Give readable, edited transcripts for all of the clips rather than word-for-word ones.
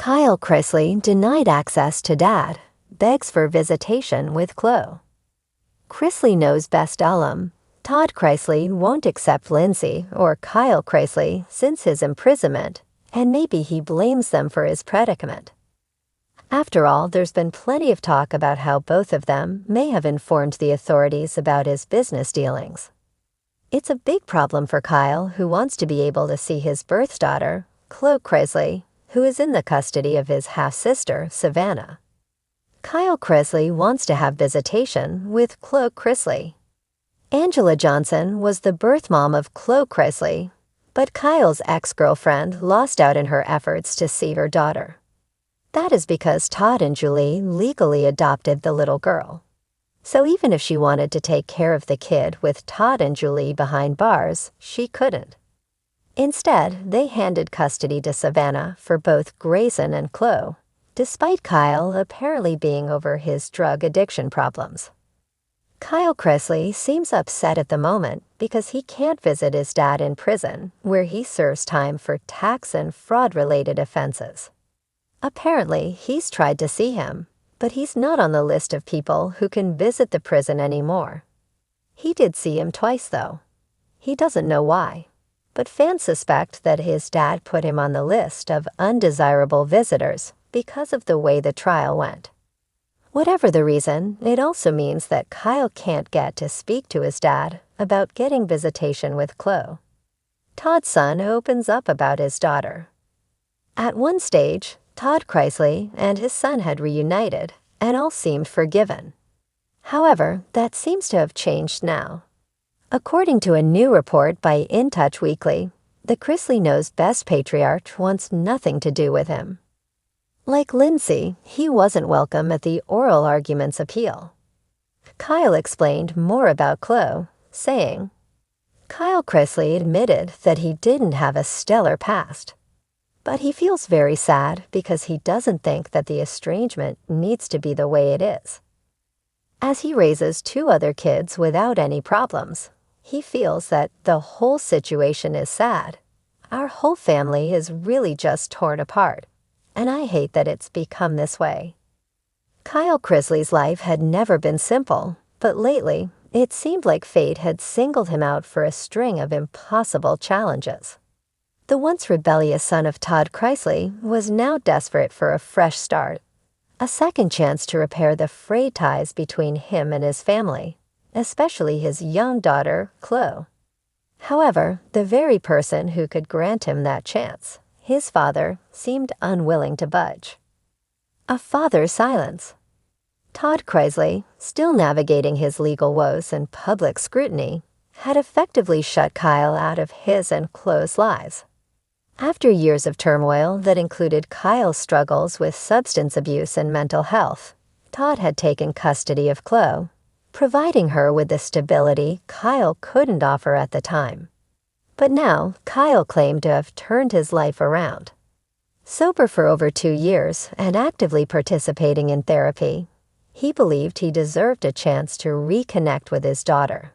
Kyle Chrisley, denied access to Dad, begs for visitation with Chloe. Chrisley knows best alum. Todd Chrisley won't accept Lindsay or Kyle Chrisley since his imprisonment, and maybe he blames them for his predicament. After all, there's been plenty of talk about how both of them may have informed the authorities about his business dealings. It's a big problem for Kyle, who wants to be able to see his birth daughter, Chloe Chrisley, who is in the custody of his half-sister, Savannah. Kyle Chrisley wants to have visitation with Chloe Chrisley. Angela Johnson was the birth mom of Chloe Chrisley, but Kyle's ex-girlfriend lost out in her efforts to see her daughter. That is because Todd and Julie legally adopted the little girl. So even if she wanted to take care of the kid with Todd and Julie behind bars, she couldn't. Instead, they handed custody to Savannah for both Grayson and Chloe, despite Kyle apparently being over his drug addiction problems. Kyle Chrisley seems upset at the moment because he can't visit his dad in prison, where he serves time for tax and fraud-related offenses. Apparently, he's tried to see him, but he's not on the list of people who can visit the prison anymore. He did see him twice, though. He doesn't know why, but fans suspect that his dad put him on the list of undesirable visitors because of the way the trial went. Whatever the reason, it also means that Kyle can't get to speak to his dad about getting visitation with Chloe. Todd's son opens up about his daughter. At one stage, Todd Chrisley and his son had reunited, and all seemed forgiven. However, that seems to have changed now. According to a new report by In Touch Weekly, the Chrisley Knows Best patriarch wants nothing to do with him. Like Lindsay, he wasn't welcome at the oral argument's appeal. Kyle explained more about Chloe, saying, Kyle Chrisley admitted that he didn't have a stellar past, but he feels very sad because he doesn't think that the estrangement needs to be the way it is. As he raises 2 other kids without any problems, he feels that the whole situation is sad. Our whole family is really just torn apart, and I hate that it's become this way. Kyle Chrisley's life had never been simple, but lately, it seemed like fate had singled him out for a string of impossible challenges. The once rebellious son of Todd Chrisley was now desperate for a fresh start, a second chance to repair the frayed ties between him and his family, especially his young daughter, Chloe. However, the very person who could grant him that chance, his father, seemed unwilling to budge. A father's silence. Todd Chrisley, still navigating his legal woes and public scrutiny, had effectively shut Kyle out of his and Chloe's lives. After years of turmoil that included Kyle's struggles with substance abuse and mental health, Todd had taken custody of Chloe, providing her with the stability Kyle couldn't offer at the time. But now, Kyle claimed to have turned his life around. Sober for over 2 years and actively participating in therapy, he believed he deserved a chance to reconnect with his daughter.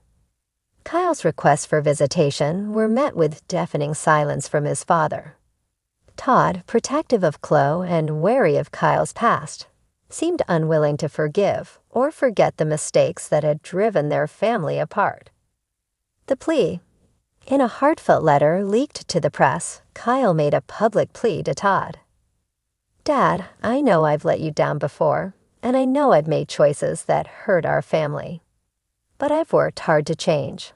Kyle's requests for visitation were met with deafening silence from his father. Todd, protective of Chloe and wary of Kyle's past, seemed unwilling to forgive or forget the mistakes that had driven their family apart. The plea. In a heartfelt letter leaked to the press, Kyle made a public plea to Todd. Dad, I know I've let you down before, and I know I've made choices that hurt our family. But I've worked hard to change.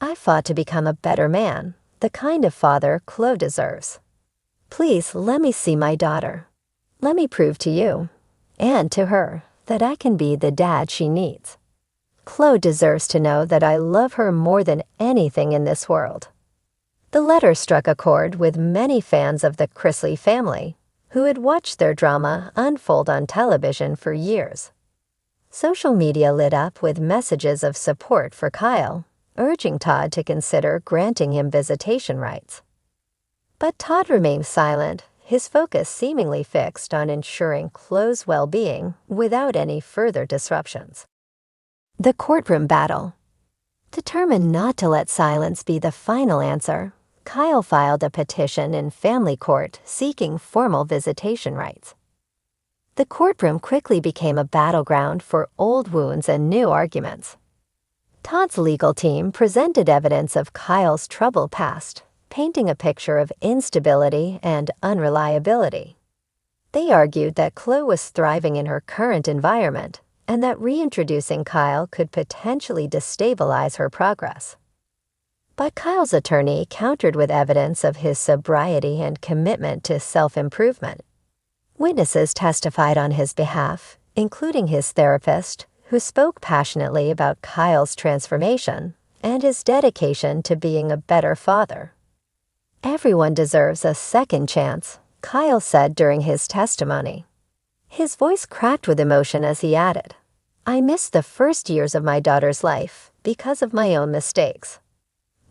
I fought to become a better man, the kind of father Chloe deserves. Please let me see my daughter. Let me prove to you, and to her, that I can be the dad she needs. Chloe deserves to know that I love her more than anything in this world. The letter struck a chord with many fans of the Chrisley family, who had watched their drama unfold on television for years. Social media lit up with messages of support for Kyle, urging Todd to consider granting him visitation rights. But Todd remained silent, his focus seemingly fixed on ensuring Chloe's well-being without any further disruptions. The courtroom battle. Determined not to let silence be the final answer, Kyle filed a petition in family court seeking formal visitation rights. The courtroom quickly became a battleground for old wounds and new arguments. Todd's legal team presented evidence of Kyle's troubled past, painting a picture of instability and unreliability. They argued that Chloe was thriving in her current environment and that reintroducing Kyle could potentially destabilize her progress. But Kyle's attorney countered with evidence of his sobriety and commitment to self-improvement. Witnesses testified on his behalf, including his therapist, who spoke passionately about Kyle's transformation and his dedication to being a better father. "Everyone deserves a second chance," Kyle said during his testimony. His voice cracked with emotion as he added, "I missed the first years of my daughter's life because of my own mistakes.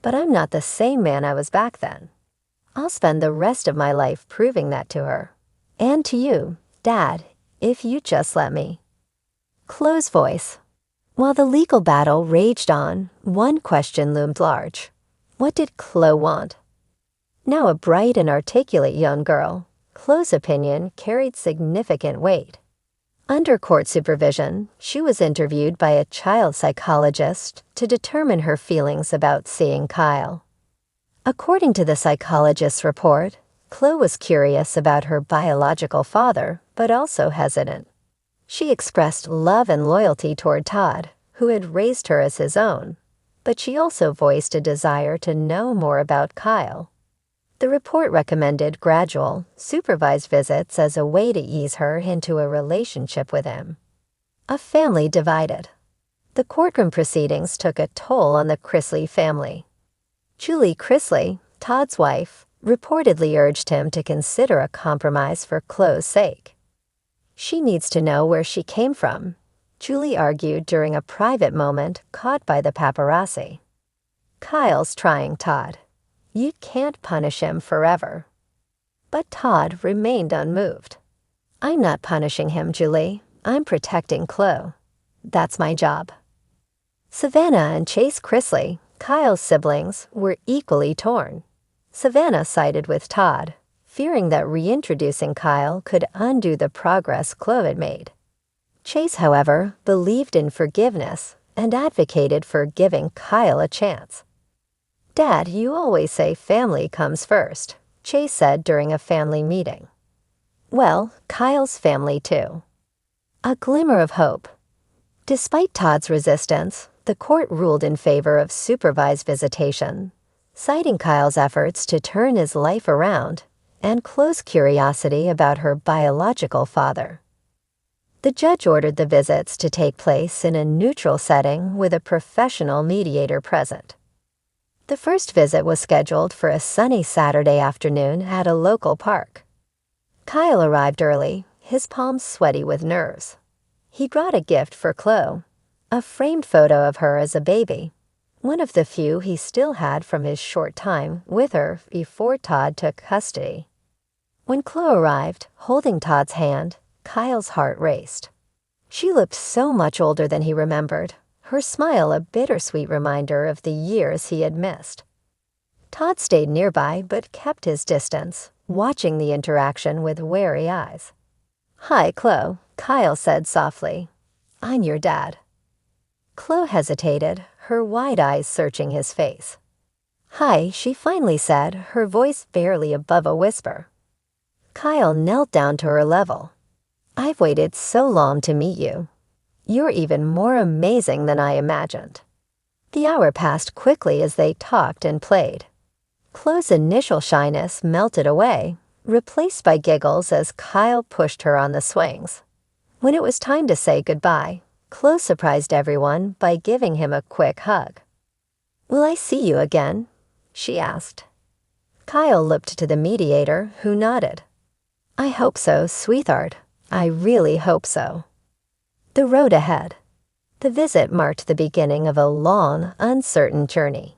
But I'm not the same man I was back then. I'll spend the rest of my life proving that to her. And to you, Dad, if you just let me." Chloe's voice. While the legal battle raged on, one question loomed large. What did Chloe want? Now a bright and articulate young girl, Chloe's opinion carried significant weight. Under court supervision, she was interviewed by a child psychologist to determine her feelings about seeing Kyle. According to the psychologist's report, Chloe was curious about her biological father, but also hesitant. She expressed love and loyalty toward Todd, who had raised her as his own, but she also voiced a desire to know more about Kyle. The report recommended gradual, supervised visits as a way to ease her into a relationship with him. A family divided. The courtroom proceedings took a toll on the Chrisley family. Julie Chrisley, Todd's wife, reportedly urged him to consider a compromise for Chloe's sake. "She needs to know where she came from," Julie argued during a private moment caught by the paparazzi. "Kyle's trying, Todd. You can't punish him forever." But Todd remained unmoved. "I'm not punishing him, Julie. I'm protecting Chloe. That's my job." Savannah and Chase Chrisley, Kyle's siblings, were equally torn. Savannah sided with Todd, fearing that reintroducing Kyle could undo the progress Chloe had made. Chase, however, believed in forgiveness and advocated for giving Kyle a chance. "Dad, you always say family comes first," Chase said during a family meeting. "Well, Kyle's family too." A glimmer of hope. Despite Todd's resistance, the court ruled in favor of supervised visitation, citing Kyle's efforts to turn his life around and Chloe's curiosity about her biological father. The judge ordered the visits to take place in a neutral setting with a professional mediator present. The first visit was scheduled for a sunny Saturday afternoon at a local park. Kyle arrived early, his palms sweaty with nerves. He brought a gift for Chloe, a framed photo of her as a baby, one of the few he still had from his short time with her before Todd took custody. When Chloe arrived, holding Todd's hand, Kyle's heart raced. She looked so much older than he remembered, her smile a bittersweet reminder of the years he had missed. Todd stayed nearby but kept his distance, watching the interaction with wary eyes. "Hi, Chloe," Kyle said softly. "I'm your dad." Chloe hesitated, her wide eyes searching his face. "Hi," she finally said, her voice barely above a whisper. Kyle knelt down to her level. "I've waited so long to meet you. You're even more amazing than I imagined." The hour passed quickly as they talked and played. Chloe's initial shyness melted away, replaced by giggles as Kyle pushed her on the swings. When it was time to say goodbye, Chloe surprised everyone by giving him a quick hug. "Will I see you again?" she asked. Kyle looked to the mediator, who nodded. "I hope so, sweetheart. I really hope so." The road ahead. The visit marked the beginning of a long, uncertain journey.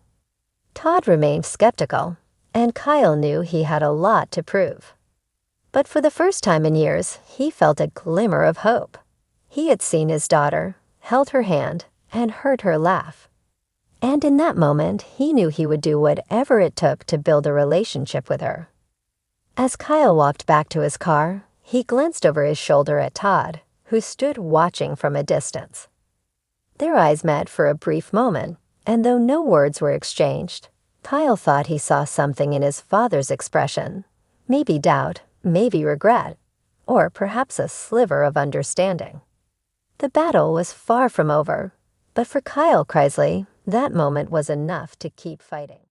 Todd remained skeptical, and Kyle knew he had a lot to prove. But for the first time in years, he felt a glimmer of hope. He had seen his daughter, held her hand, and heard her laugh. And in that moment, he knew he would do whatever it took to build a relationship with her. As Kyle walked back to his car, he glanced over his shoulder at Todd, who stood watching from a distance. Their eyes met for a brief moment, and though no words were exchanged, Kyle thought he saw something in his father's expression. Maybe doubt, maybe regret, or perhaps a sliver of understanding. The battle was far from over, but for Kyle Chrisley, that moment was enough to keep fighting.